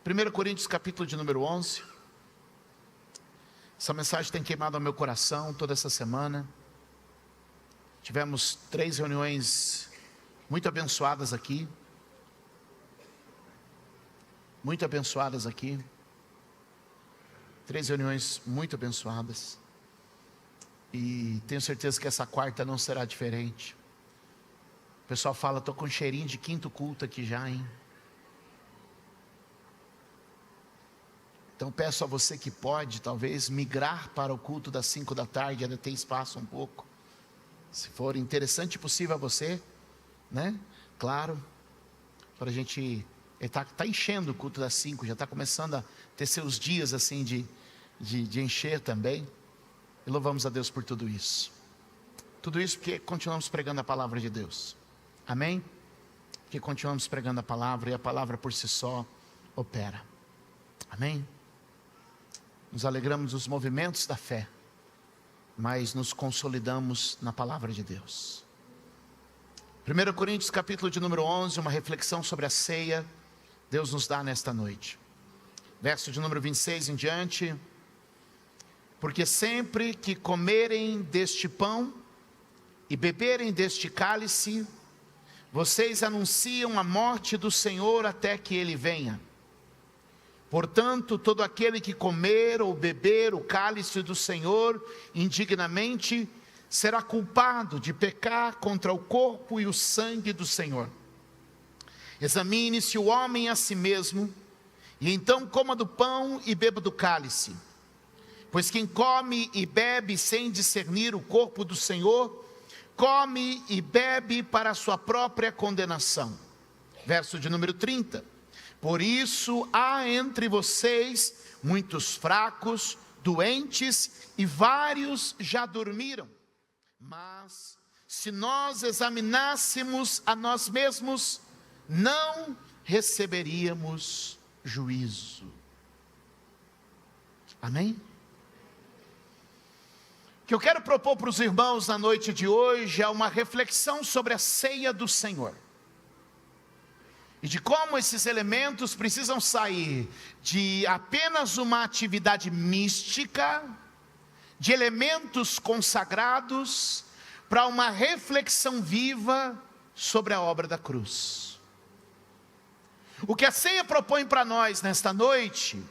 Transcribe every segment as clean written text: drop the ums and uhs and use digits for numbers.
1 Coríntios capítulo de número 11. Essa mensagem tem queimado ao meu coração toda essa semana. Tivemos 3 reuniões muito abençoadas aqui. Muito abençoadas aqui. 3 reuniões muito abençoadas. E tenho certeza que essa quarta não será diferente. O pessoal fala, estou com cheirinho de quinto culto aqui já, hein? Então peço a você que pode, talvez, migrar para o culto das 5 da tarde, ainda tem espaço um pouco. Se for interessante e possível a você, né? Claro, para a gente... Está enchendo o culto das 5, já está começando a ter seus dias assim de encher também. E louvamos a Deus por tudo isso. Tudo isso porque continuamos pregando a palavra de Deus. Amém? Porque continuamos pregando a palavra e a palavra por si só opera. Amém? Nos alegramos dos movimentos da fé, mas nos consolidamos na palavra de Deus. 1 Coríntios capítulo de número 11, uma reflexão sobre a ceia, Deus nos dá nesta noite. Verso de número 26 em diante. Porque sempre que comerem deste pão e beberem deste cálice, vocês anunciam a morte do Senhor até que Ele venha. Portanto, todo aquele que comer ou beber o cálice do Senhor indignamente, será culpado de pecar contra o corpo e o sangue do Senhor. Examine-se o homem a si mesmo, e então coma do pão e beba do cálice. Pois quem come e bebe sem discernir o corpo do Senhor, come e bebe para a sua própria condenação. Verso de número 30. Por isso há entre vocês muitos fracos, doentes e vários já dormiram. Mas se nós examinássemos a nós mesmos, não receberíamos juízo. Amém? O que eu quero propor para os irmãos na noite de hoje é uma reflexão sobre a ceia do Senhor. E de como esses elementos precisam sair de apenas uma atividade mística, de elementos consagrados, para uma reflexão viva sobre a obra da cruz. O que a ceia propõe para nós nesta noite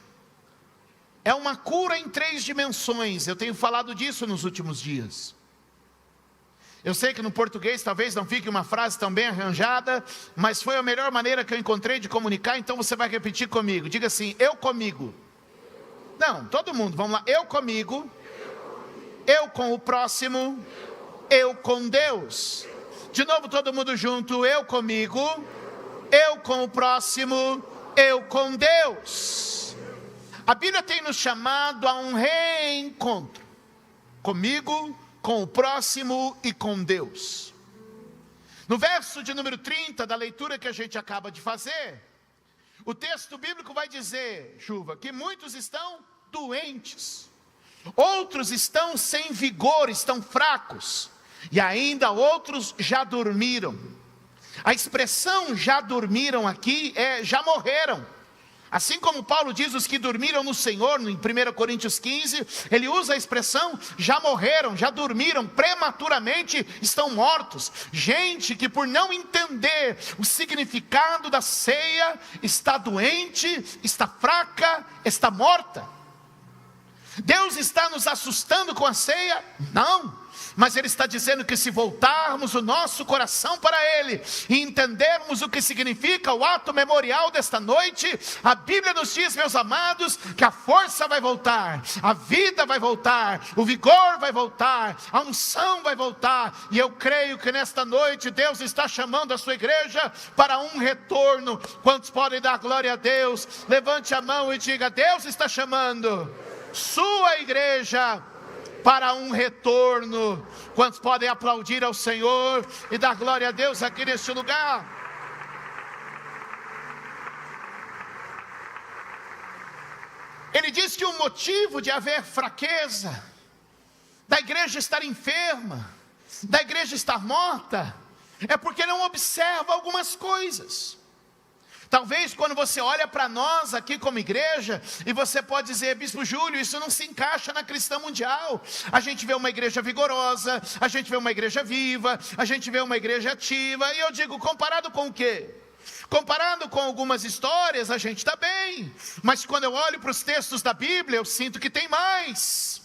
é uma cura em 3 dimensões. Eu tenho falado disso nos últimos dias. Eu sei que no português talvez não fique uma frase tão bem arranjada, mas foi a melhor maneira que eu encontrei de comunicar, então você vai repetir comigo. Diga assim, eu comigo. Não, todo mundo, vamos lá. Eu comigo, eu com o próximo, eu com Deus. De novo todo mundo junto, eu comigo, eu com o próximo, eu com Deus. A Bíblia tem nos chamado a um reencontro, comigo, com o próximo e com Deus. No verso de número 30 da leitura que a gente acaba de fazer, o texto bíblico vai dizer, Chuva, que muitos estão doentes, outros estão sem vigor, estão fracos, e ainda outros já dormiram. A expressão já dormiram aqui é já morreram. Assim como Paulo diz os que dormiram no Senhor, em 1 Coríntios 15, ele usa a expressão já morreram, já dormiram, prematuramente estão mortos. Gente que por não entender o significado da ceia, está doente, está fraca, está morta. Deus está nos assustando com a ceia? Não. Mas Ele está dizendo que se voltarmos o nosso coração para Ele e entendermos o que significa o ato memorial desta noite, a Bíblia nos diz, meus amados, que a força vai voltar, a vida vai voltar, o vigor vai voltar, a unção vai voltar. E eu creio que nesta noite Deus está chamando a sua igreja para um retorno. Quantos podem dar glória a Deus? Levante a mão e diga, Deus está chamando sua igreja para um retorno. Quantos podem aplaudir ao Senhor e dar glória a Deus aqui neste lugar? Ele diz que o motivo de haver fraqueza, da igreja estar enferma, da igreja estar morta, é porque não observa algumas coisas. Talvez quando você olha para nós aqui como igreja, e você pode dizer: Bispo Júlio, isso não se encaixa na cristã mundial. A gente vê uma igreja vigorosa, a gente vê uma igreja viva, a gente vê uma igreja ativa. E eu digo, comparado com o quê? Comparado com algumas histórias, a gente está bem. Mas quando eu olho para os textos da Bíblia, eu sinto que tem mais.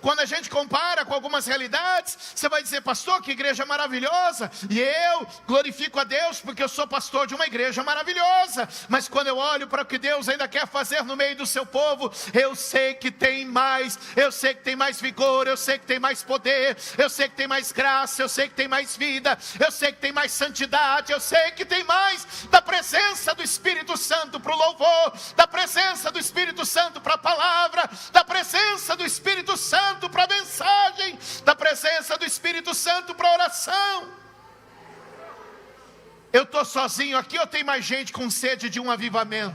Quando a gente compara com algumas realidades, você vai dizer: pastor, que igreja maravilhosa. E eu glorifico a Deus porque eu sou pastor de uma igreja maravilhosa. Mas quando eu olho para o que Deus ainda quer fazer no meio do seu povo, eu sei que tem mais. Eu sei que tem mais vigor, eu sei que tem mais poder, eu sei que tem mais graça, eu sei que tem mais vida, eu sei que tem mais santidade, eu sei que tem mais da presença do Espírito Santo para o louvor, da presença do Espírito Santo para a palavra, da presença do Espírito Santo para a mensagem, da presença do Espírito Santo para a oração. Eu estou sozinho aqui ou tem mais gente com sede de um avivamento?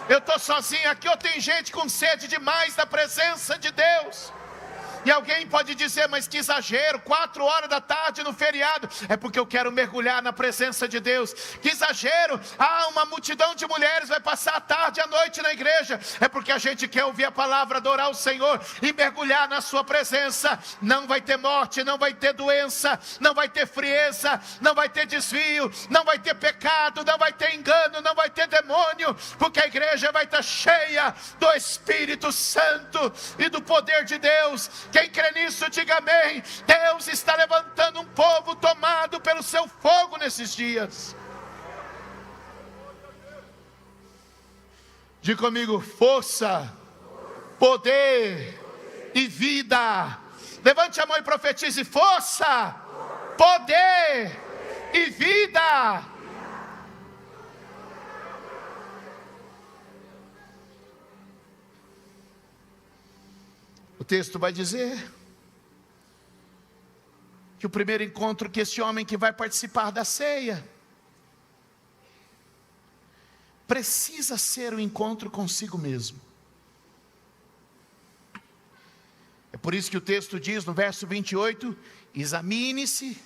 Eu estou sozinho aqui ou tem gente com sede de mais da presença de Deus? E alguém pode dizer: mas que exagero, 4 horas da tarde no feriado. É porque eu quero mergulhar na presença de Deus. Que exagero, uma multidão de mulheres vai passar a tarde e a noite na igreja. É porque a gente quer ouvir a palavra, adorar o Senhor e mergulhar na sua presença. Não vai ter morte, não vai ter doença, não vai ter frieza, não vai ter desvio, não vai ter pecado, não vai ter engano, não vai ter demônio, porque a igreja vai estar cheia do Espírito Santo e do poder de Deus. Quem crê nisso, diga amém. Deus está levantando um povo tomado pelo seu fogo nesses dias. Diga comigo: força, poder e vida. Levante a mão e profetize: força, poder e vida. O texto vai dizer que o primeiro encontro que esse homem que vai participar da ceia precisa ser um encontro consigo mesmo. É por isso que o texto diz no verso 28: examine-se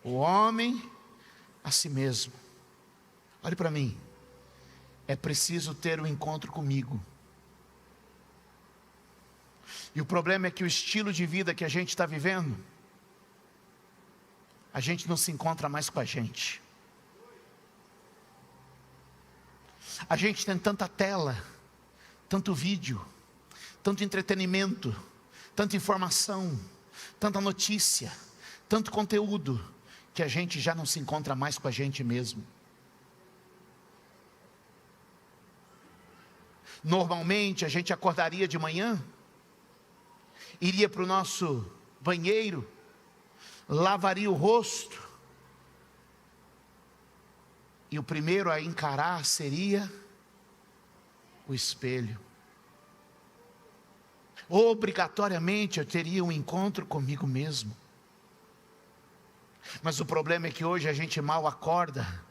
o homem a si mesmo. Olhe para mim, é preciso ter um encontro comigo. E o problema é que o estilo de vida que a gente está vivendo, a gente não se encontra mais com a gente. A gente tem tanta tela, tanto vídeo, tanto entretenimento, tanta informação, tanta notícia, tanto conteúdo, que a gente já não se encontra mais com a gente mesmo. Normalmente a gente acordaria de manhã, iria para o nosso banheiro, lavaria o rosto, e o primeiro a encarar seria o espelho. Obrigatoriamente eu teria um encontro comigo mesmo. Mas o problema é que hoje a gente mal acorda,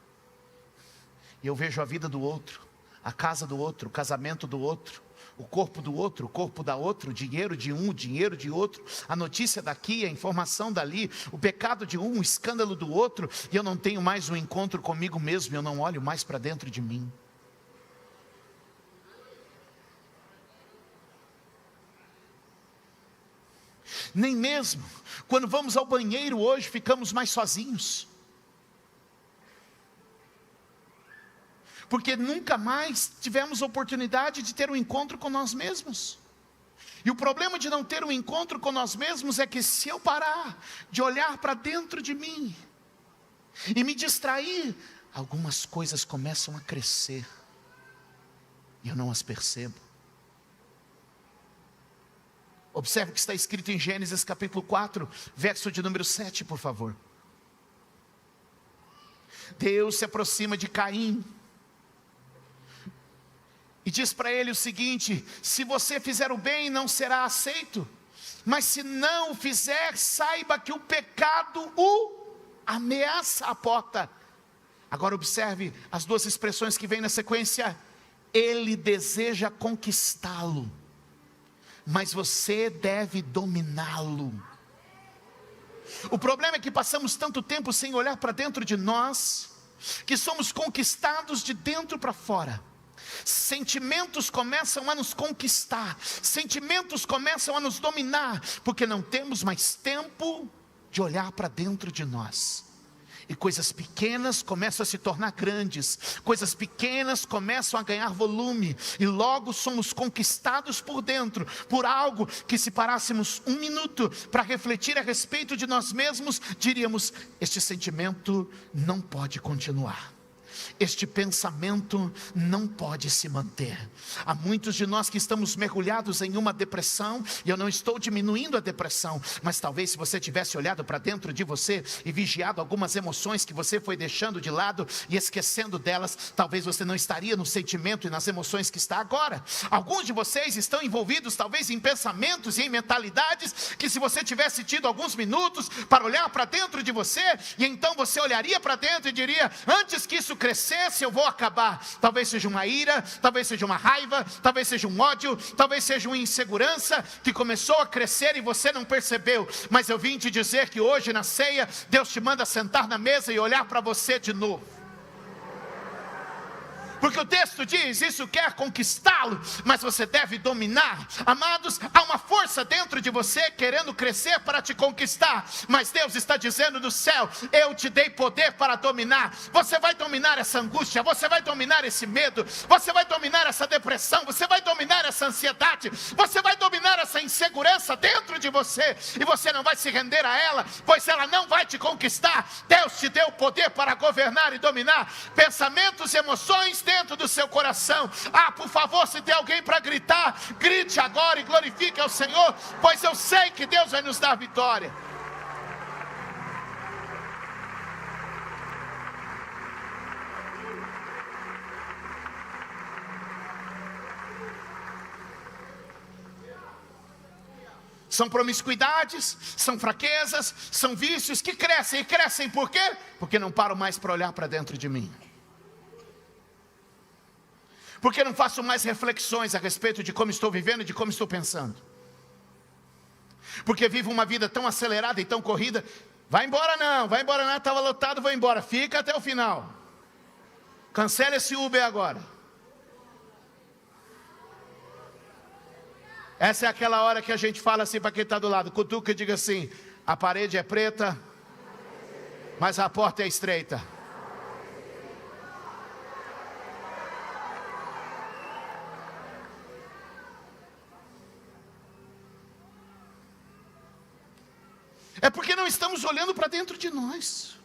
e eu vejo a vida do outro, a casa do outro, o casamento do outro, o corpo do outro, o corpo da outra, o dinheiro de um, o dinheiro de outro, a notícia daqui, a informação dali, o pecado de um, o escândalo do outro, e eu não tenho mais um encontro comigo mesmo, eu não olho mais para dentro de mim. Nem mesmo quando vamos ao banheiro hoje ficamos mais sozinhos, porque nunca mais tivemos oportunidade de ter um encontro com nós mesmos. E o problema de não ter um encontro com nós mesmos é que se eu parar de olhar para dentro de mim e me distrair, algumas coisas começam a crescer e eu não as percebo. Observe o que está escrito em Gênesis capítulo 4, verso de número 7, por favor. Deus se aproxima de Caim e diz para ele o seguinte: se você fizer o bem, não será aceito, mas se não o fizer, saiba que o pecado o ameaça a porta. Agora observe as duas expressões que vêm na sequência: ele deseja conquistá-lo, mas você deve dominá-lo. O problema é que passamos tanto tempo sem olhar para dentro de nós, que somos conquistados de dentro para fora. Sentimentos começam a nos conquistar, sentimentos começam a nos dominar, porque não temos mais tempo de olhar para dentro de nós. E coisas pequenas começam a se tornar grandes, coisas pequenas começam a ganhar volume, e logo somos conquistados por dentro, por algo que, se parássemos um minuto para refletir a respeito de nós mesmos, diríamos: este sentimento não pode continuar. Este pensamento não pode se manter. Há muitos de nós que estamos mergulhados em uma depressão, e eu não estou diminuindo a depressão, mas talvez se você tivesse olhado para dentro de você e vigiado algumas emoções que você foi deixando de lado e esquecendo delas, talvez você não estaria no sentimento e nas emoções que está agora. Alguns de vocês estão envolvidos talvez em pensamentos e em mentalidades que, se você tivesse tido alguns minutos para olhar para dentro de você, e então você olharia para dentro e diria: antes que isso crescesse, eu vou acabar. Talvez seja uma ira, talvez seja uma raiva, talvez seja um ódio, talvez seja uma insegurança que começou a crescer e você não percebeu. Mas eu vim te dizer que hoje na ceia, Deus te manda sentar na mesa e olhar para você de novo. Porque o texto diz: isso quer conquistá-lo, mas você deve dominar. Amados, há uma força dentro de você querendo crescer para te conquistar, mas Deus está dizendo do céu: eu te dei poder para dominar. Você vai dominar essa angústia, você vai dominar esse medo, você vai dominar essa depressão, você vai dominar essa ansiedade, você vai dominar essa insegurança dentro de você, e você não vai se render a ela, pois ela não vai te conquistar. Deus te deu poder para governar e dominar pensamentos e emoções dentro do seu coração. Por favor, se tem alguém para gritar, grite agora e glorifique ao Senhor, pois eu sei que Deus vai nos dar vitória. São promiscuidades, são fraquezas, são vícios que crescem. E crescem por quê? Porque não paro mais para olhar para dentro de mim. Porque não faço mais reflexões a respeito de como estou vivendo e de como estou pensando. Porque vivo uma vida tão acelerada e tão corrida. Vai embora não, estava lotado, vou embora. Fica até o final. Cancela esse Uber agora. Essa é aquela hora que a gente fala assim para quem está do lado. Cutuca e diga assim: a parede é preta, mas a porta é estreita. É porque não estamos olhando para dentro de nós.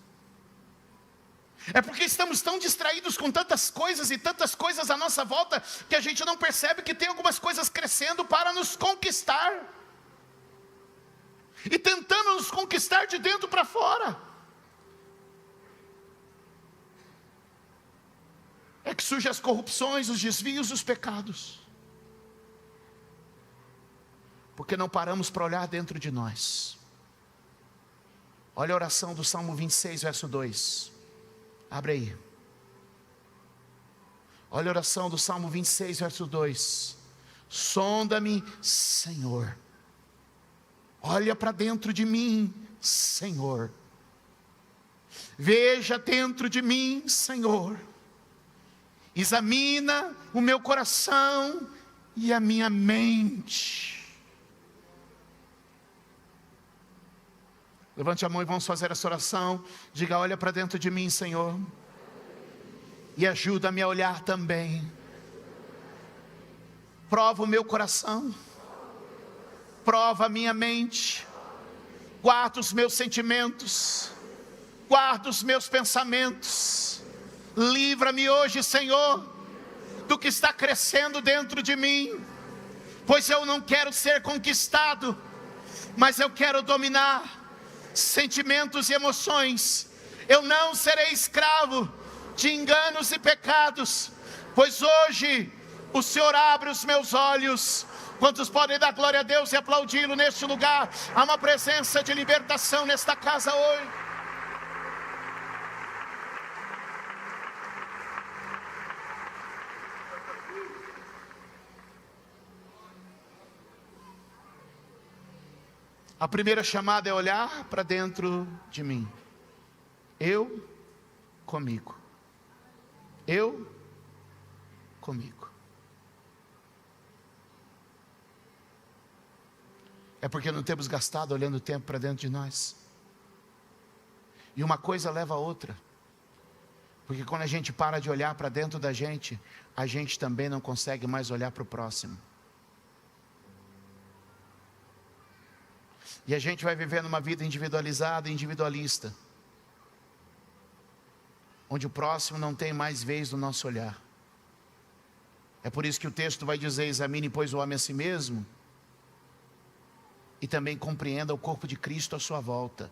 É porque estamos tão distraídos com tantas coisas e tantas coisas à nossa volta, que a gente não percebe que tem algumas coisas crescendo para nos conquistar. E tentando nos conquistar de dentro para fora. É que surgem as corrupções, os desvios, os pecados. Porque não paramos para olhar dentro de nós. Olha a oração do Salmo 26, verso 2. Abre aí. Olha a oração do Salmo 26, verso 2. Sonda-me, Senhor. Olha para dentro de mim, Senhor. Veja dentro de mim, Senhor. Examina o meu coração e a minha mente. Levante a mão e vamos fazer essa oração. Diga: olha para dentro de mim, Senhor, e ajuda-me a olhar também. Prova o meu coração, prova a minha mente, guarda os meus sentimentos, guarda os meus pensamentos. Livra-me hoje, Senhor, do que está crescendo dentro de mim, pois eu não quero ser conquistado, mas eu quero dominar sentimentos e emoções. Eu não serei escravo de enganos e pecados, pois hoje o Senhor abre os meus olhos. Quantos podem dar glória a Deus e aplaudi-lo neste lugar? Há uma presença de libertação nesta casa hoje. A primeira chamada é olhar para dentro de mim. Eu comigo. Eu comigo. É porque não temos gastado olhando o tempo para dentro de nós. E uma coisa leva a outra. Porque quando a gente para de olhar para dentro da gente, a gente também não consegue mais olhar para o próximo. E a gente vai vivendo uma vida individualizada, individualista, onde o próximo não tem mais vez no nosso olhar. É por isso que o texto vai dizer: examine, pois, o homem a si mesmo, e também compreenda o corpo de Cristo à sua volta.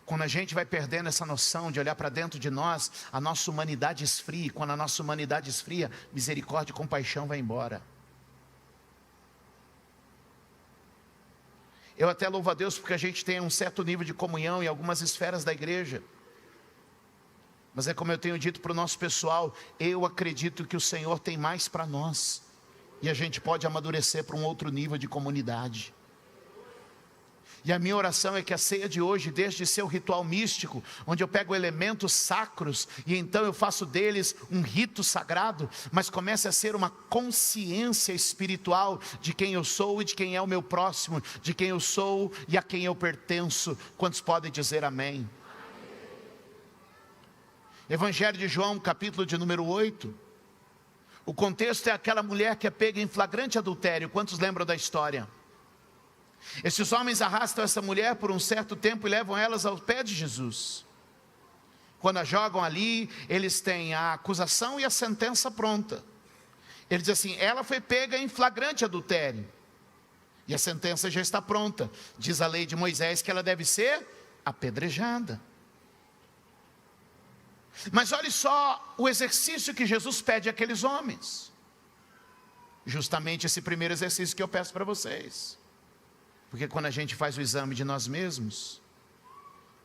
Quando a gente vai perdendo essa noção de olhar para dentro de nós, a nossa humanidade esfria. E quando a nossa humanidade esfria, misericórdia e compaixão vai embora. Eu até louvo a Deus porque a gente tem um certo nível de comunhão em algumas esferas da igreja. Mas é como eu tenho dito para o nosso pessoal, eu acredito que o Senhor tem mais para nós. E a gente pode amadurecer para um outro nível de comunidade. E a minha oração é que a ceia de hoje, desde seu ritual místico, onde eu pego elementos sacros e então eu faço deles um rito sagrado, mas comece a ser uma consciência espiritual de quem eu sou e de quem é o meu próximo, de quem eu sou e a quem eu pertenço. Quantos podem dizer amém? Evangelho de João, capítulo de número 8. O contexto é aquela mulher que é pega em flagrante adultério. Quantos lembram da história? Esses homens arrastam essa mulher por um certo tempo e levam elas ao pé de Jesus. Quando a jogam ali, eles têm a acusação e a sentença pronta. Ele diz assim: ela foi pega em flagrante adultério. E a sentença já está pronta. Diz a lei de Moisés que ela deve ser apedrejada. Mas olhe só o exercício que Jesus pede àqueles homens. Justamente esse primeiro exercício que eu peço para vocês. Porque quando a gente faz o exame de nós mesmos,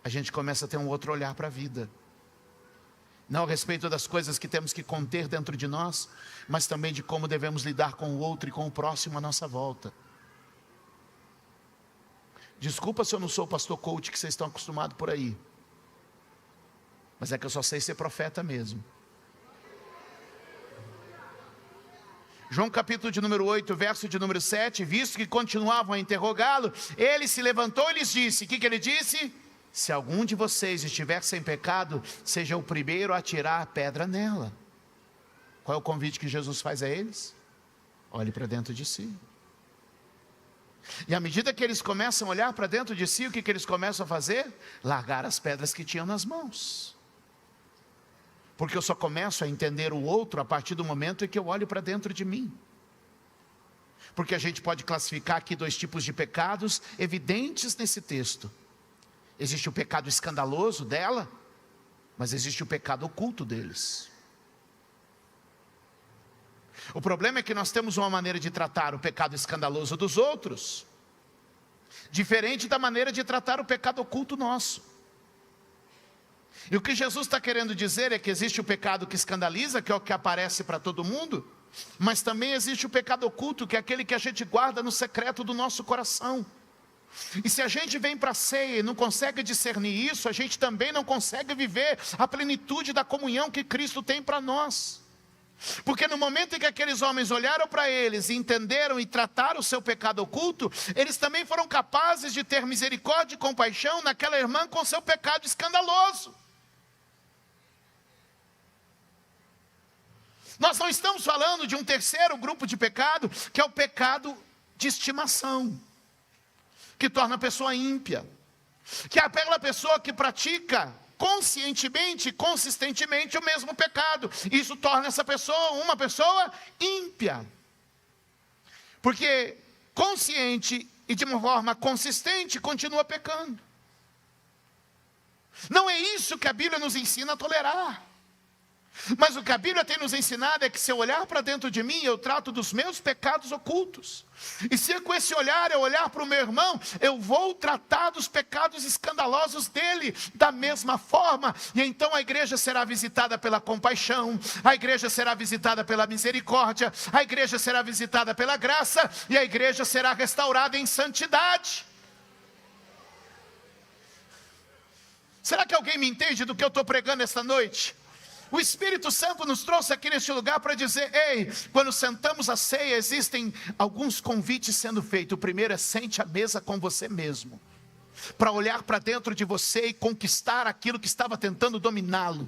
a gente começa a ter um outro olhar para a vida. Não a respeito das coisas que temos que conter dentro de nós, mas também de como devemos lidar com o outro e com o próximo à nossa volta. Desculpa se eu não sou o pastor coach que vocês estão acostumados por aí. Mas é que eu só sei ser profeta mesmo. João capítulo de número 8, verso de número 7, visto que continuavam a interrogá-lo, ele se levantou e lhes disse, o que ele disse? Se algum de vocês estiver sem pecado, seja o primeiro a atirar a pedra nela. Qual é o convite que Jesus faz a eles? Olhe para dentro de si. E à medida que eles começam a olhar para dentro de si, o que eles começam a fazer? Largar as pedras que tinham nas mãos. Porque eu só começo a entender o outro a partir do momento em que eu olho para dentro de mim. Porque a gente pode classificar aqui dois tipos de pecados evidentes nesse texto. Existe o pecado escandaloso dela, mas existe o pecado oculto deles. O problema é que nós temos uma maneira de tratar o pecado escandaloso dos outros, diferente da maneira de tratar o pecado oculto nosso. E o que Jesus está querendo dizer é que existe o pecado que escandaliza, que é o que aparece para todo mundo, mas também existe o pecado oculto, que é aquele que a gente guarda no secreto do nosso coração. E se a gente vem para a ceia e não consegue discernir isso, a gente também não consegue viver a plenitude da comunhão que Cristo tem para nós. Porque no momento em que aqueles homens olharam para eles e entenderam e trataram o seu pecado oculto, eles também foram capazes de ter misericórdia e compaixão naquela irmã com seu pecado escandaloso. Nós não estamos falando de um terceiro grupo de pecado, que é o pecado de estimação, que torna a pessoa ímpia, que é aquela pessoa que pratica conscientemente, consistentemente o mesmo pecado. Isso torna essa pessoa uma pessoa ímpia, porque consciente e de uma forma consistente continua pecando. Não é isso que a Bíblia nos ensina a tolerar. Mas o que a Bíblia tem nos ensinado é que se eu olhar para dentro de mim, eu trato dos meus pecados ocultos. E se com esse olhar eu olhar para o meu irmão, eu vou tratar dos pecados escandalosos dele da mesma forma. E então a igreja será visitada pela compaixão, a igreja será visitada pela misericórdia, a igreja será visitada pela graça, e a igreja será restaurada em santidade. Será que alguém me entende do que eu estou pregando esta noite? O Espírito Santo nos trouxe aqui neste lugar para dizer: ei, quando sentamos à ceia, existem alguns convites sendo feitos. O primeiro é: sente à mesa com você mesmo, para olhar para dentro de você e conquistar aquilo que estava tentando dominá-lo.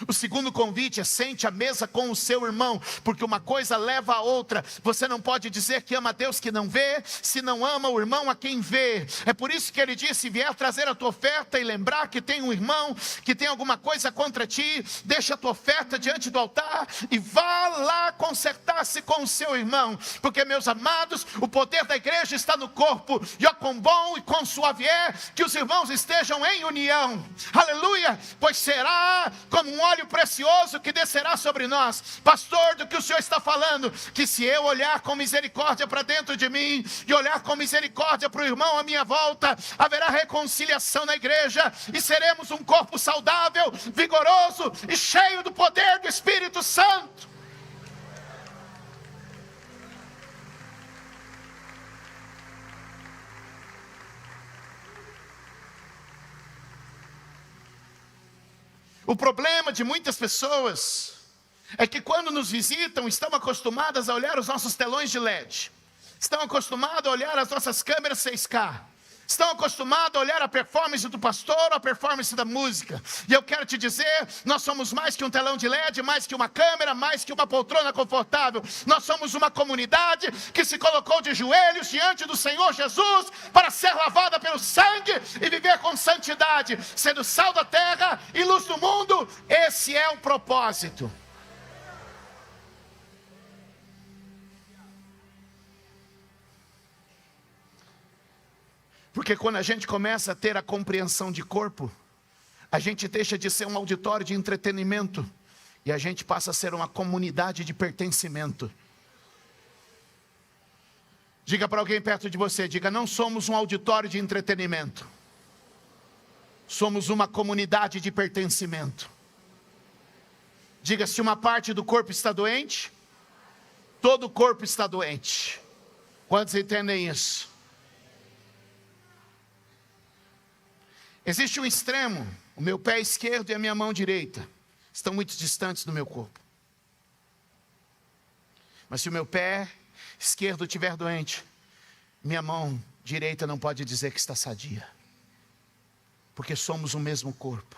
O segundo convite é: sente à mesa com o seu irmão, porque uma coisa leva a outra. Você não pode dizer que ama a Deus que não vê, se não ama o irmão a quem vê. É por isso que ele disse: vier trazer a tua oferta e lembrar que tem um irmão que tem alguma coisa contra ti, deixa a tua oferta diante do altar e vá lá consertar-se com o seu irmão. Porque, meus amados, o poder da igreja está no corpo, e ó quão bom e quão suave é que os irmãos estejam em união. Aleluia! Pois será como um óleo precioso que descerá sobre nós. Pastor, do que o Senhor está falando? Que se eu olhar com misericórdia para dentro de mim e olhar com misericórdia para o irmão à minha volta, haverá reconciliação na igreja e seremos um corpo saudável, vigoroso e cheio do poder do Espírito Santo. O problema de muitas pessoas é que quando nos visitam, estão acostumadas a olhar os nossos telões de LED, estão acostumadas a olhar as nossas câmeras 6K, estão acostumados a olhar a performance do pastor, a performance da música. E eu quero te dizer, nós somos mais que um telão de LED, mais que uma câmera, mais que uma poltrona confortável. Nós somos uma comunidade que se colocou de joelhos diante do Senhor Jesus para ser lavada pelo sangue e viver com santidade, sendo sal da terra e luz do mundo. Esse é o propósito. Porque quando a gente começa a ter a compreensão de corpo, a gente deixa de ser um auditório de entretenimento e a gente passa a ser uma comunidade de pertencimento. Diga para alguém perto de você, diga: não somos um auditório de entretenimento, somos uma comunidade de pertencimento. Diga: se uma parte do corpo está doente, todo o corpo está doente. Quantos entendem isso? Existe um extremo, o meu pé esquerdo e a minha mão direita estão muito distantes do meu corpo. Mas se o meu pé esquerdo estiver doente, minha mão direita não pode dizer que está sadia. Porque somos o mesmo corpo.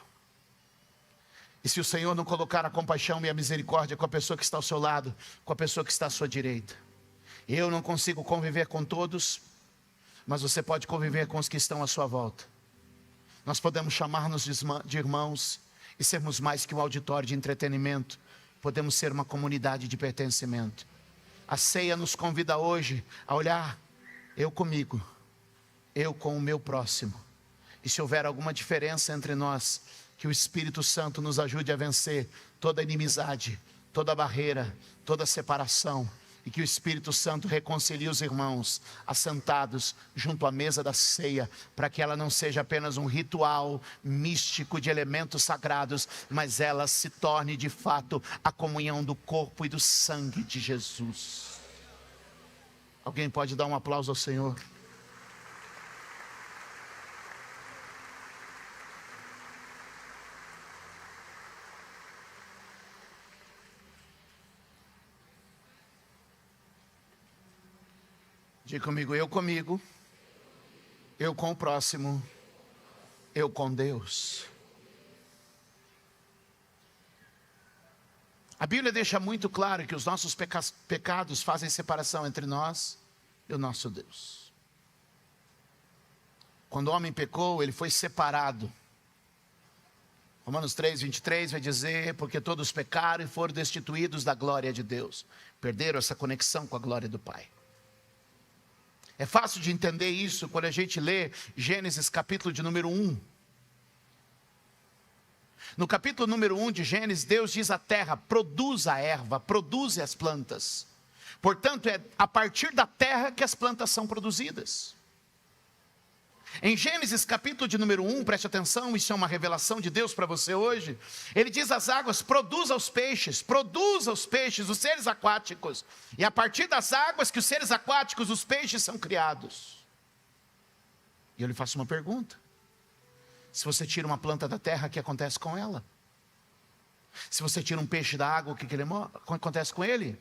E se o Senhor não colocar a compaixão e a misericórdia com a pessoa que está ao seu lado, com a pessoa que está à sua direita, eu não consigo conviver com todos, mas você pode conviver com os que estão à sua volta. Nós podemos chamar-nos de irmãos e sermos mais que um auditório de entretenimento. Podemos ser uma comunidade de pertencimento. A ceia nos convida hoje a olhar eu comigo, eu com o meu próximo. E se houver alguma diferença entre nós, que o Espírito Santo nos ajude a vencer toda inimizade, toda barreira, toda separação. E que o Espírito Santo reconcilie os irmãos assentados junto à mesa da ceia, para que ela não seja apenas um ritual místico de elementos sagrados, mas ela se torne de fato a comunhão do corpo e do sangue de Jesus. Alguém pode dar um aplauso ao Senhor? Diga comigo: eu comigo, eu com o próximo, eu com Deus. A Bíblia deixa muito claro que os nossos pecados fazem separação entre nós e o nosso Deus. Quando o homem pecou, ele foi separado. Romanos 3:23 vai dizer: porque todos pecaram e foram destituídos da glória de Deus. Perderam essa conexão com a glória do Pai. É fácil de entender isso quando a gente lê Gênesis capítulo de número 1. No capítulo número 1 de Gênesis, Deus diz à terra: produza a erva, produza as plantas. Portanto, é a partir da terra que as plantas são produzidas. Em Gênesis capítulo de número 1, preste atenção, isso é uma revelação de Deus para você hoje. Ele diz às águas: produza os peixes, os seres aquáticos. E a partir das águas que os seres aquáticos, os peixes são criados. E eu lhe faço uma pergunta: Se você tira uma planta da terra, o que acontece com ela? Se você tira um peixe da água, o que acontece com ele?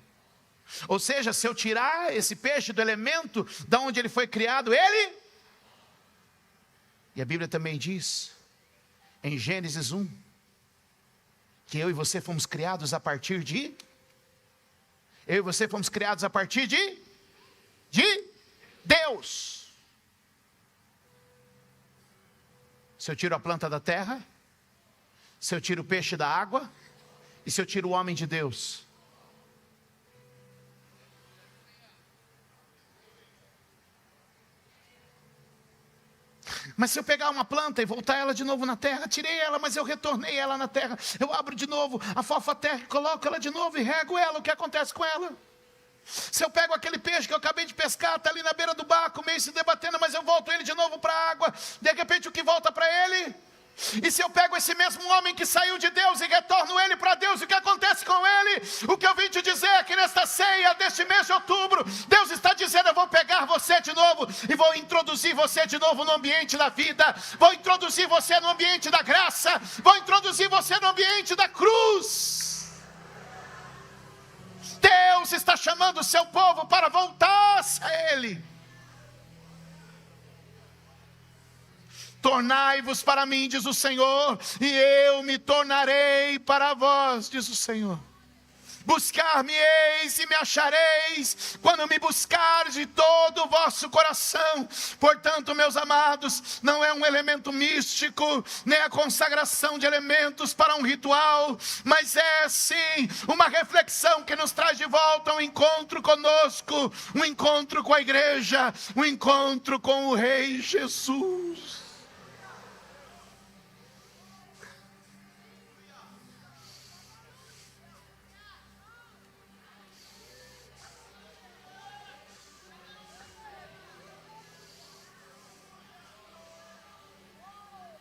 Ou seja, se eu tirar esse peixe do elemento da onde ele foi criado, ele... E a Bíblia também diz, em Gênesis 1, que eu e você fomos criados a partir de... Eu e você fomos criados a partir de Deus. Se eu tiro a planta da terra, se eu tiro o peixe da água, e se eu tiro o homem de Deus? Mas se eu pegar uma planta e voltar ela de novo na terra, tirei ela, mas eu retornei ela na terra, eu abro de novo, afofo a terra, coloco ela de novo e rego ela, o que acontece com ela? Se eu pego aquele peixe que eu acabei de pescar, está ali na beira do barco, meio se debatendo, mas eu volto ele de novo para a água, de repente o que volta para ele? E se eu pego esse mesmo homem que saiu de Deus e retorno ele para Deus, o que acontece com ele? O que eu vim te dizer é que nesta ceia deste mês de outubro, Deus está dizendo: eu vou pegar você de novo e vou introduzir você de novo no ambiente da vida, vou introduzir você no ambiente da graça, vou introduzir você no ambiente da cruz. Deus está chamando o seu povo para voltar-se a Ele. Tornai-vos para mim, diz o Senhor, e eu me tornarei para vós, diz o Senhor. Buscar-me-eis e me achareis, quando me buscares de todo o vosso coração. Portanto, meus amados, não é um elemento místico, nem a consagração de elementos para um ritual, mas é sim uma reflexão que nos traz de volta um encontro conosco, um encontro com a igreja, um encontro com o Rei Jesus.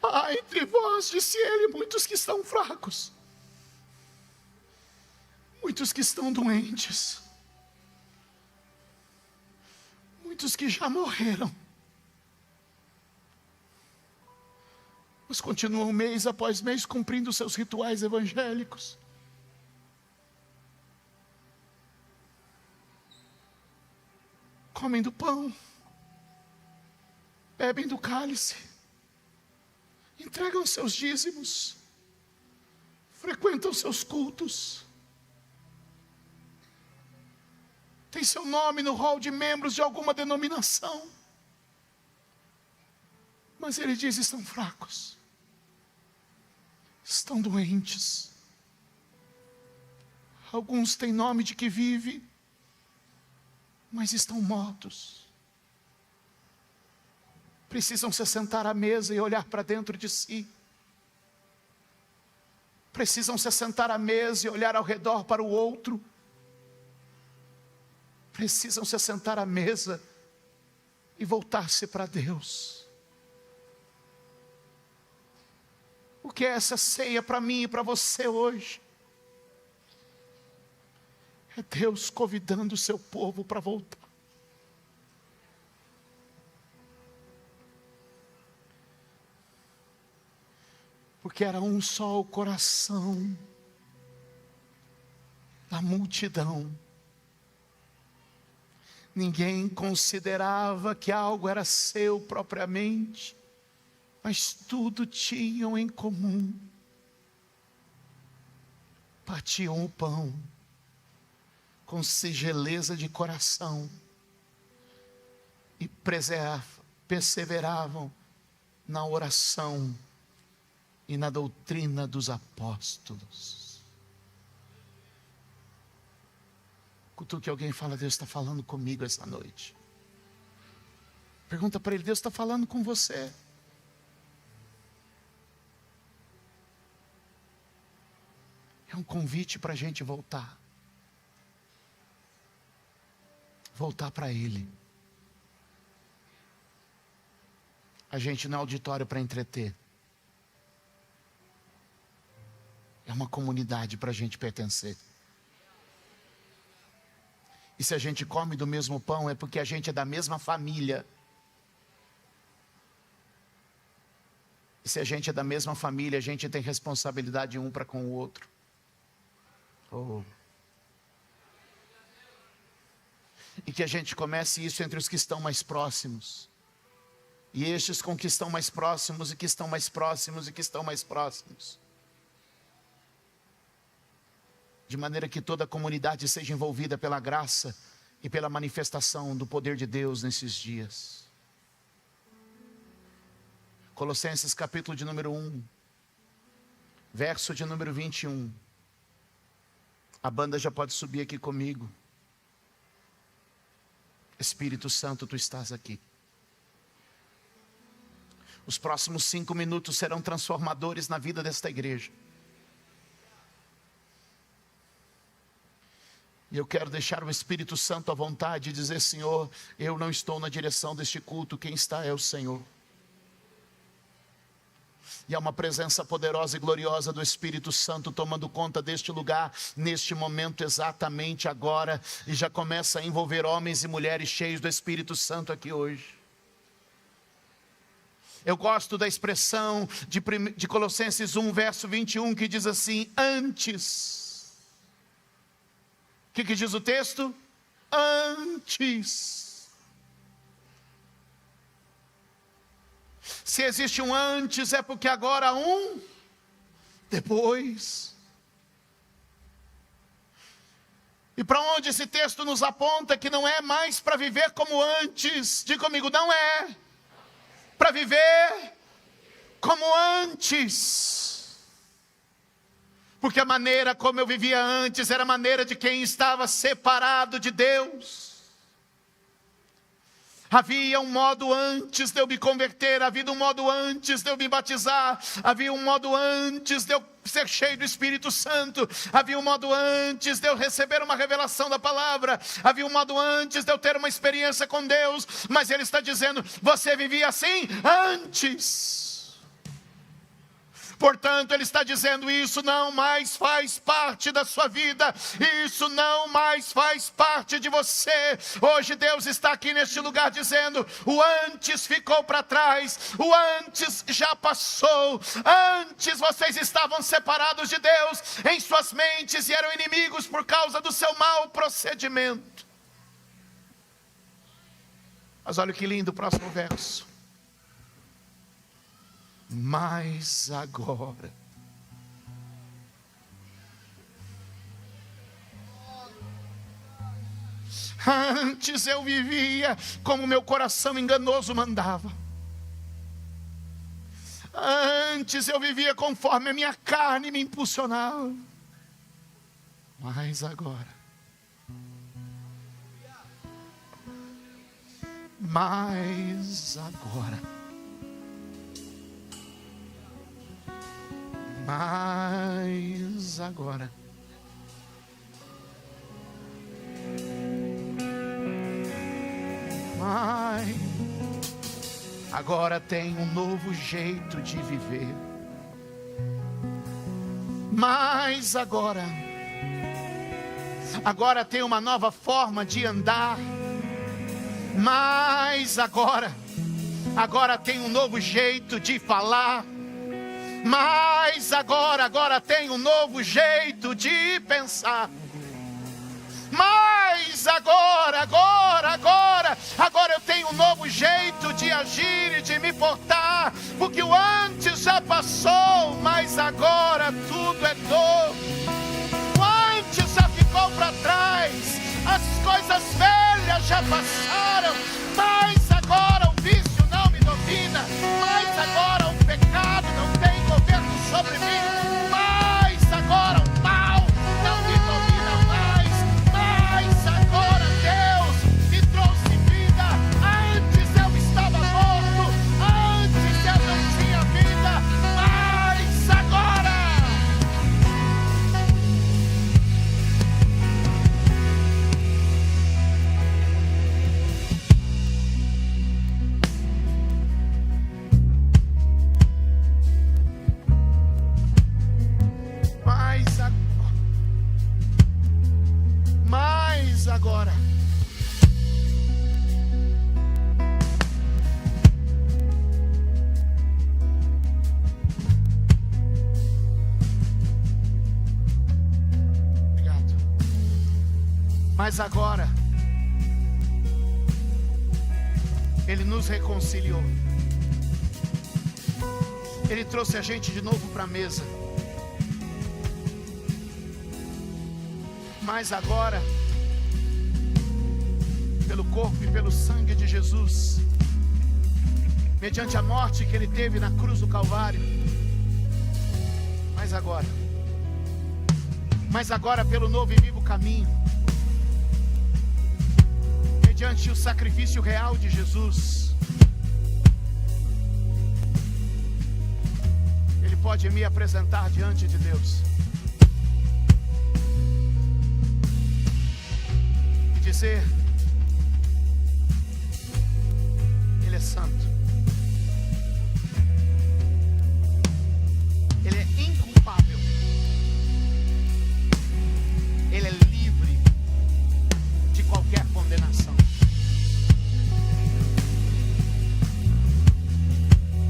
Há entre vós, disse ele, muitos que estão fracos, muitos que estão doentes, muitos que já morreram, mas continuam mês após mês cumprindo seus rituais evangélicos. Comem do pão, bebem do cálice, entregam seus dízimos, frequentam seus cultos, tem seu nome no rol de membros de alguma denominação, mas ele diz: estão fracos, estão doentes, alguns têm nome de que vive, mas estão mortos. Precisam se sentar à mesa e olhar para dentro de si. Precisam se sentar à mesa e olhar ao redor para o outro. Precisam se sentar à mesa e voltar-se para Deus. O que é essa ceia para mim e para você hoje? É Deus convidando o seu povo para voltar. Porque era um só o coração da multidão. Ninguém considerava que algo era seu propriamente, mas tudo tinham em comum. Partiam o pão com singeleza de coração e perseveravam na oração e na doutrina dos apóstolos. Cutuque alguém e fala: Deus está falando comigo essa noite. Pergunta para ele: Deus está falando com você? É um convite para a gente voltar. Voltar para Ele. A gente não é auditório para entreter. É uma comunidade para a gente pertencer. E se a gente come do mesmo pão, é porque a gente é da mesma família. E se a gente é da mesma família, a gente tem responsabilidade um para com o outro. E que a gente comece isso entre os que estão mais próximos. E estes com que estão mais próximos, e que estão mais próximos, e que estão mais próximos. De maneira que toda a comunidade seja envolvida pela graça e pela manifestação do poder de Deus nesses dias. Colossenses capítulo de número 1, verso de número 21. A banda já pode subir aqui comigo. Espírito Santo, tu estás aqui. Os próximos 5 minutos serão transformadores na vida desta igreja. E eu quero deixar o Espírito Santo à vontade e dizer: Senhor, eu não estou na direção deste culto, quem está é o Senhor. E há uma presença poderosa e gloriosa do Espírito Santo tomando conta deste lugar, neste momento, exatamente agora. E já começa a envolver homens e mulheres cheios do Espírito Santo aqui hoje. Eu gosto da expressão de Colossenses 1, verso 21, que diz assim: antes. O que diz o texto? Antes. Se existe um antes, é porque agora há um depois. E para onde esse texto nos aponta que não é mais para viver como antes. Diga comigo, não é para viver como antes. Porque a maneira como eu vivia antes era a maneira de quem estava separado de Deus. Havia um modo antes de eu me converter, havia um modo antes de eu me batizar, havia um modo antes de eu ser cheio do Espírito Santo, havia um modo antes de eu receber uma revelação da palavra, havia um modo antes de eu ter uma experiência com Deus, mas Ele está dizendo, você vivia assim antes. Portanto, Ele está dizendo, isso não mais faz parte da sua vida, isso não mais faz parte de você. Hoje Deus está aqui neste lugar dizendo, o antes ficou para trás, o antes já passou. Antes vocês estavam separados de Deus em suas mentes e eram inimigos por causa do seu mau procedimento. Mas olha que lindo o próximo verso. Mas agora, antes eu vivia como meu coração enganoso mandava. Antes eu vivia conforme a minha carne me impulsionava. Mas agora, mas agora, agora tem um novo jeito de viver. Mas agora tem uma nova forma de andar. Mas agora tem um novo jeito de falar. Mas agora tem um novo jeito de pensar. Mas agora eu tenho um novo jeito de agir e de me portar. Porque o antes já passou, mas agora tudo é novo. O antes já ficou para trás, as coisas velhas já passaram. Mas agora o vício não me domina. Mas agora o pecado não tem governo sobre mim. Mas agora o mal não me domina mais. Mas agora Deus me trouxe vida. Antes eu estava morto, antes eu não tinha vida. Mas agora Mas agora, Ele nos reconciliou. Ele trouxe a gente de novo para a mesa. Mas agora, pelo corpo e pelo sangue de Jesus, mediante a morte que Ele teve na cruz do Calvário, mas agora pelo novo e vivo caminho, mediante o sacrifício real de Jesus, Ele pode me apresentar diante de Deus e dizer: Ele é santo, Ele é inculpável, Ele é livre de qualquer condenação.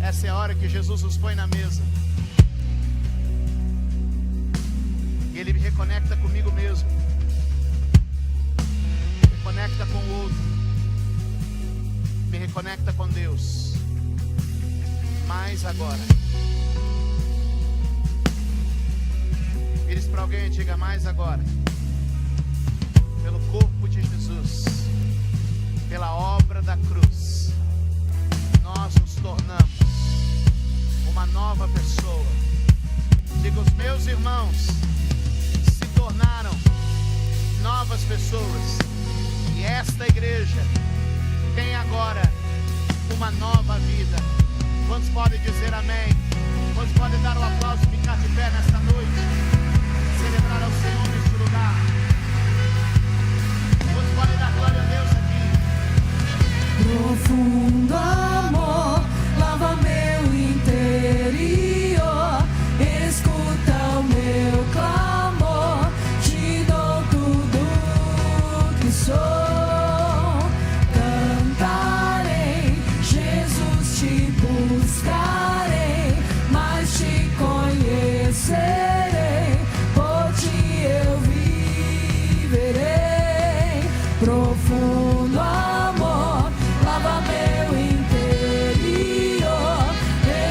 Essa é a hora que Jesus nos põe na mesa e Ele me reconecta comigo mesmo, me reconecta com o outro, me reconecta com Deus. Mas agora, vire para alguém e diga: mais agora, pelo corpo de Jesus, pela obra da cruz, nós nos tornamos uma nova pessoa. Diga: os meus irmãos se tornaram novas pessoas, e esta igreja tem agora uma nova vida. Quantos podem dizer amém? Quantos podem dar um aplauso e ficar de pé nesta noite, celebrar ao Senhor neste lugar? Quantos podem dar glória a Deus aqui? Profundo amor lava meu interior, escuta o meu clamor, te dou tudo que sou. Cantarei, Jesus, te buscarei, mas te conhecerei, por ti eu viverei. Profundo amor lava meu interior,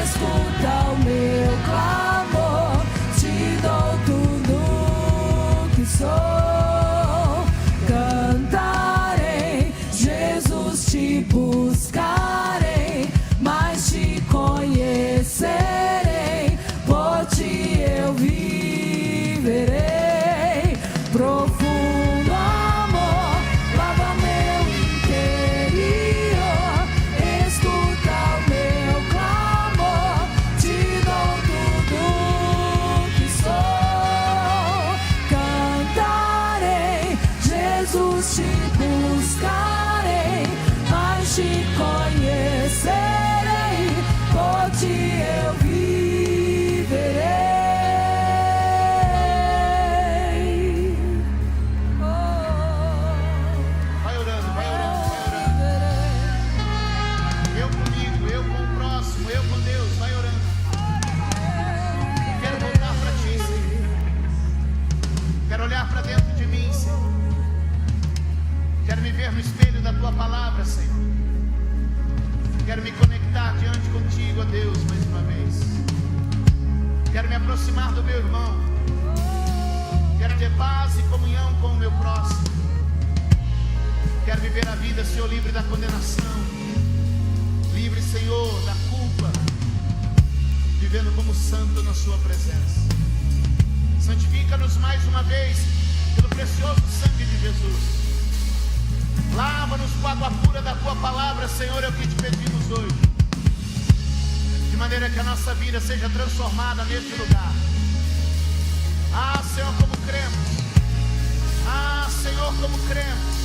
escuta o meu clamor, te dou tudo que sou. Cantarei, Jesus, te buscarei, mas te conhecerei, por ti eu viverei. Profundo amor lava meu interior, escuta o meu clamor, te dou tudo que sou. Cantarei, Jesus, te buscarei, mas te conhecerei, por ti eu viverei. Vai orando, vai orando, vai orando. Eu comigo, eu com o próximo, eu com Deus, vai orando. Quero voltar para ti, Senhor. Quero olhar para dentro de mim, Senhor. Quero me ver no espelho da tua palavra, Senhor. Quero me conectar diante contigo, ó Deus, mais uma vez. Quero me aproximar do meu irmão. Quero ter paz e comunhão com o meu próximo. Quero viver a vida, Senhor, livre da condenação, livre, Senhor, da culpa, vivendo como santo na sua presença. Santifica-nos mais uma vez pelo precioso sangue de Jesus. Lava-nos com a água pura da tua palavra, Senhor, é o que te pedimos hoje, de maneira que a nossa vida seja transformada neste lugar. Ah, Senhor, como cremos. Ah, Senhor, como cremos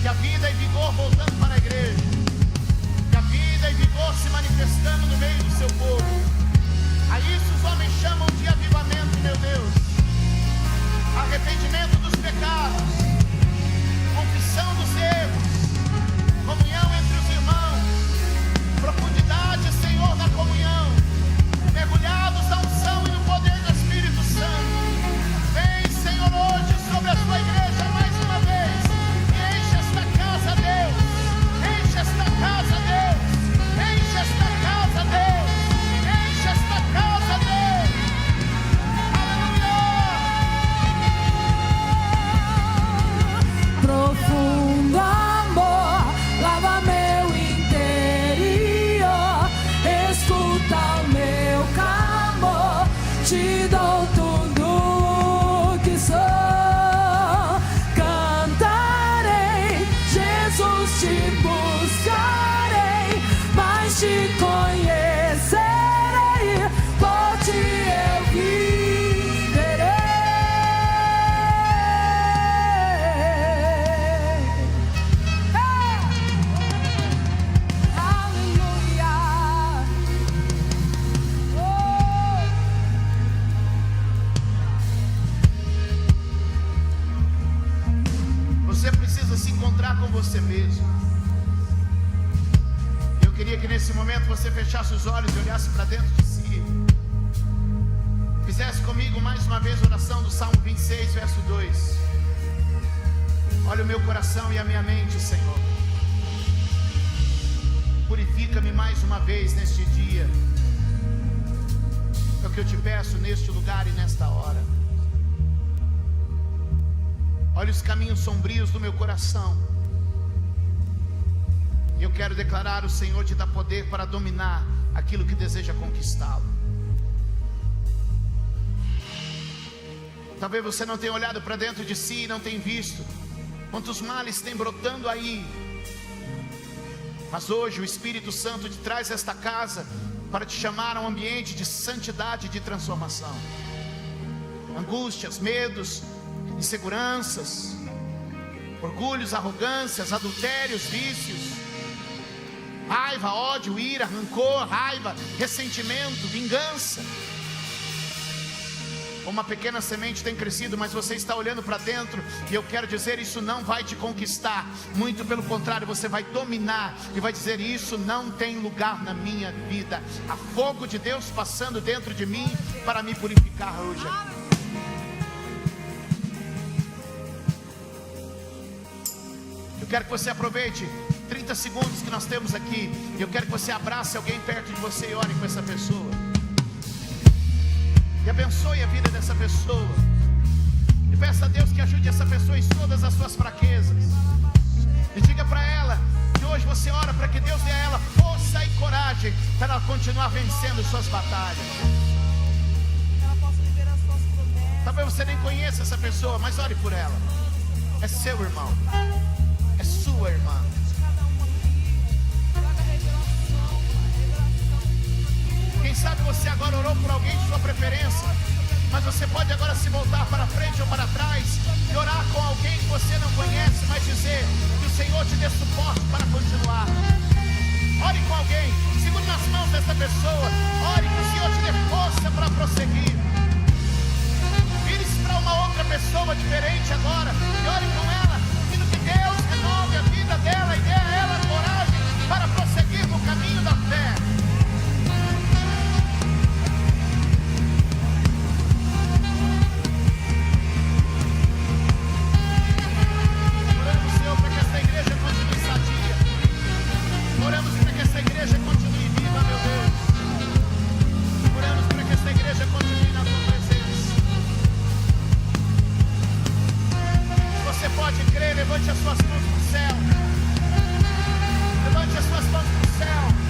que a vida e vigor voltando para a igreja, que a vida e vigor se manifestando no meio do seu povo. A isso os homens chamam de avivamento, meu Deus. Arrependimento dos pecados, confissão dos erros, comunhão entre os irmãos, profundidade, Senhor, da comunhão, mergulhados na unção e no poder do Espírito Santo. Vem, Senhor, hoje sobre a sua igreja mais uma vez. com você mesmo. Eu queria que nesse momento você fechasse os olhos e olhasse para dentro de si. Fizesse comigo mais uma vez a oração do Salmo 26, verso 2. Olha o meu coração e a minha mente, Senhor. Purifica-me mais uma vez neste dia. É o que eu te peço neste lugar e nesta hora. Olha os caminhos sombrios do meu coração. Eu quero declarar: o Senhor te dá poder para dominar aquilo que deseja conquistá-lo. Talvez você não tenha olhado para dentro de si e não tenha visto quantos males tem brotando aí. Mas hoje o Espírito Santo te traz a esta casa para te chamar a um ambiente de santidade e de transformação. Angústias, medos, inseguranças, orgulhos, arrogâncias, adultérios, vícios, raiva, ódio, ira, rancor, raiva, ressentimento, vingança. Uma pequena semente tem crescido, mas você está olhando para dentro, e eu quero dizer: isso não vai te conquistar, muito pelo contrário, você vai dominar e vai dizer: isso não tem lugar na minha vida. Há fogo de Deus passando dentro de mim para me purificar hoje. Eu quero que você aproveite 30 segundos que nós temos aqui. Eu quero que você abrace alguém perto de você e ore com essa pessoa. E abençoe a vida dessa pessoa. E peça a Deus que ajude essa pessoa em todas as suas fraquezas. E diga para ela que hoje você ora para que Deus dê a ela força e coragem para ela continuar vencendo suas batalhas. Talvez você nem conheça essa pessoa, mas ore por ela. É seu irmão, é sua irmã. Quem sabe você agora orou por alguém de sua preferência, mas você pode agora se voltar para frente ou para trás e orar com alguém que você não conhece, mas dizer que o Senhor te dê suporte para continuar. Ore com alguém, segure nas mãos dessa pessoa, ore que o Senhor te dê força para prosseguir. Vire-se para uma outra pessoa diferente agora e ore com ela, pedindo que Deus renove a vida dela e dê a ela coragem para prosseguir no caminho da fé. Oramos para que essa igreja continue viva, meu Deus. Oramos para que essa igreja continue na tua presença. Se você pode crer, levante as suas mãos para o céu. Levante as suas mãos para o céu.